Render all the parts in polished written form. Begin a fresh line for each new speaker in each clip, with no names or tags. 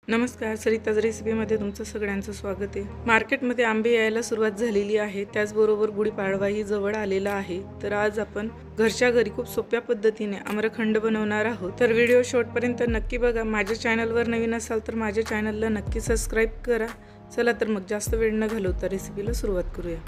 नमस्कार, सरिताज रेसिपीमध्ये तुमचं सगळ्यांचं स्वागत आहे। मार्केटमध्ये आंबे यायला सुरुवात झालेली आहे, त्याचबरोबर गुढीपाडवाही जवळ आलेला आहे। तर आज आपण घरच्या घरी खूप सोप्या पद्धतीने आम्रखंड बनवणार आहोत। तर व्हिडिओ शेवटपर्यंत नक्की बघा। माझ्या चॅनलवर नवीन असाल तर माझ्या चॅनलला नक्की सबस्क्राइब करा। चला तर मग जास्त वेळ न घालवता रेसिपीला सुरुवात करूया।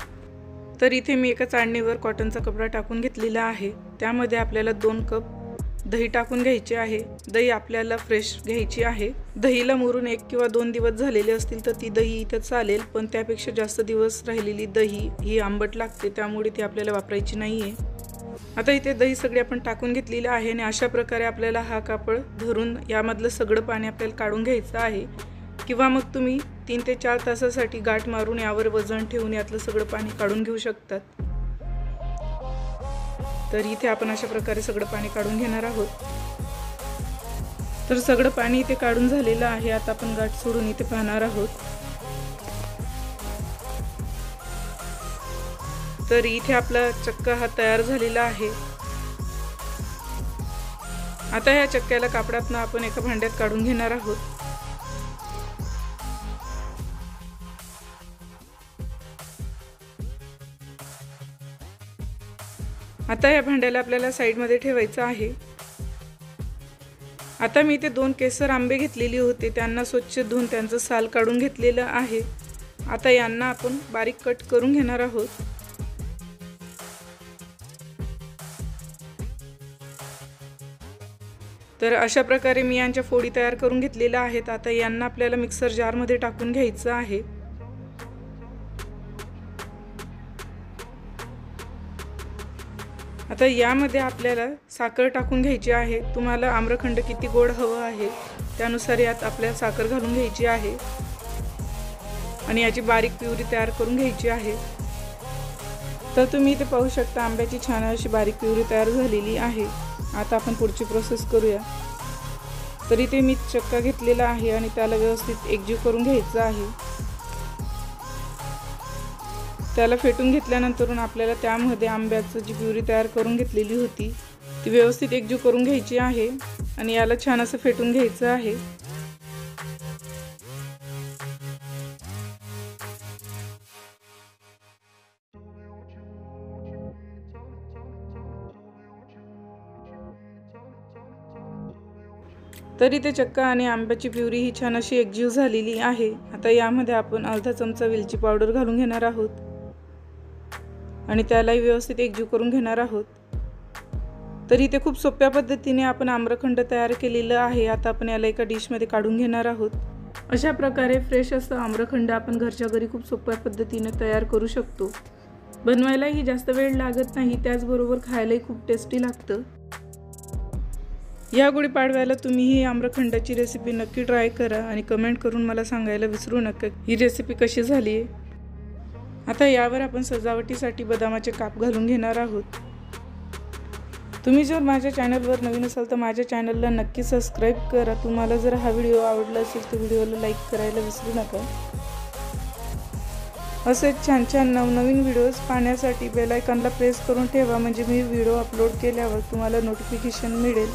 तर इथे मी एका चाळणीवर कॉटनचा कपडा टाकून घेतलेला आहे। त्यामध्ये आपल्याला 2 कप दही टाकून घ्यायचे आहे। दही आपल्याला फ्रेश घ्यायची आहे। दहीला मुरून 1 किंवा 2 दिवस झालेले असतील तर ती दही इथे चालेल, पण त्यापेक्षा जास्त दिवस राहिलेली दही ही आंबट लागते, त्यामुळे ती आपल्याला वापरायची नाहीये। आता इथे दही सगळे आपण टाकून घेतलेले आहे आणि अशा प्रकारे आपल्याला हा कापड धरून यामधलं सगळं पाणी आपल्याला काढून घ्यायचं आहे, किंवा मग तुम्ही 3 ते 4 तासासाठी गाठ मारून यावर वजन ठेवून यातलं सगळं पाणी काढून घेऊ शकतात। तर इथे आपण अशा प्रकारे सगळं पाणी काढून घेणार आहोत। तर सगळं पाणी इथे काढून झालेलं आहे। आता आपण गाठ सोडून इथे पाहणार आहोत। तर इथे आपला चक्का हा तयार झालेला आहे। आता या चक्क्याला कापडातून आपण एका भांड्यात काढून घेणार आहोत। आता या भांड्याला आपल्याला साइड मध्ये ठेवायचं आहे। आता मी इथे 2 केसर आंबे घेतलेले होते, त्यांना स्वच्छ धुवून त्यांचं साल काढून घेतलेलं आहे। आता यांना आपण बारीक कट करून घेणार आहोत। तर अशा प्रकारे मी यांच्या फोडी तयार करून घेतलेल्या आहेत। आता यांना आपल्याला मिक्सर जार मध्ये टाकून घ्यायचं आहे। आता यामध्ये आपल्याला साखर टाकून घ्यायची आहे। तुम्हाला आम्रखंड किती गोड हवं आहे त्यानुसार यात आपल्याला साखर घालून घ्यायची आहे आणि याची बारीक प्युरी तयार करून घ्यायची आहे। तर तुम्ही इथे पाहू शकता आंब्याची छान अशी बारीक प्युरी तयार झालेली आहे। आता आपण पुढची प्रोसेस करूया। तर इथे मी चक्का घेतलेला आहे आणि त्याला व्यवस्थित एकजीव करून घ्यायचं आहे। त्याला फेटून घेतल्यानंतर आपल्याला त्यामध्ये आंब्याची जी प्युरी तयार करून घेतलेली होती ती व्यवस्थित एकजीव करून घ्यायची आहे आणि याला छान असं फेटून घ्यायचं आहे। तर इथे चक्का आणि आंब्याची प्युरी ही छान अशी एकजीव झालेली आहे। आता यामध्ये आपण अर्धा चमचा वेलची पावडर घालून घेणार आहोत आणि त्यालाही व्यवस्थित एकजीव करून घेणार आहोत। तर इथे खूप सोप्या पद्धतीने आपण आम्रखंड तयार केलेलं आहे। आता आपण याला एका डिश मध्ये काढून घेणार आहोत। अशा प्रकारे फ्रेश असं आम्रखंड आपण घरच्या घरी खूप सोप्या पद्धतीने तयार करू शकतो। बनवायलाही जास्त वेळ लागत नाही, त्याचबरोबर खायलाही खूप टेस्टी लागतं। या गुढीपाडव्याला तुम्ही ही आम्रखंडाची रेसिपी नक्की ट्राय करा आणि कमेंट करून मला सांगायला विसरू नका ही रेसिपी कशी झाली आहे। आता यावर आपण सजावटीसाठी बदामाचे काप घालून घेणार आहोत। तुम्ही जर माझ्या चॅनलवर नवीन असाल तर माझ्या चॅनलला नक्की सबस्क्राइब करा। तुम्हाला जर हा व्हिडिओ आवडला असेल तर व्हिडिओला लाईक करायला विसरू नका। असेच छान छान नवनवीन व्हिडिओज पाहण्यासाठी बेल आयकॉनला प्रेस करून ठेवा, म्हणजे मी व्हिडिओ अपलोड केल्यावर तुम्हाला नोटिफिकेशन मिळेल।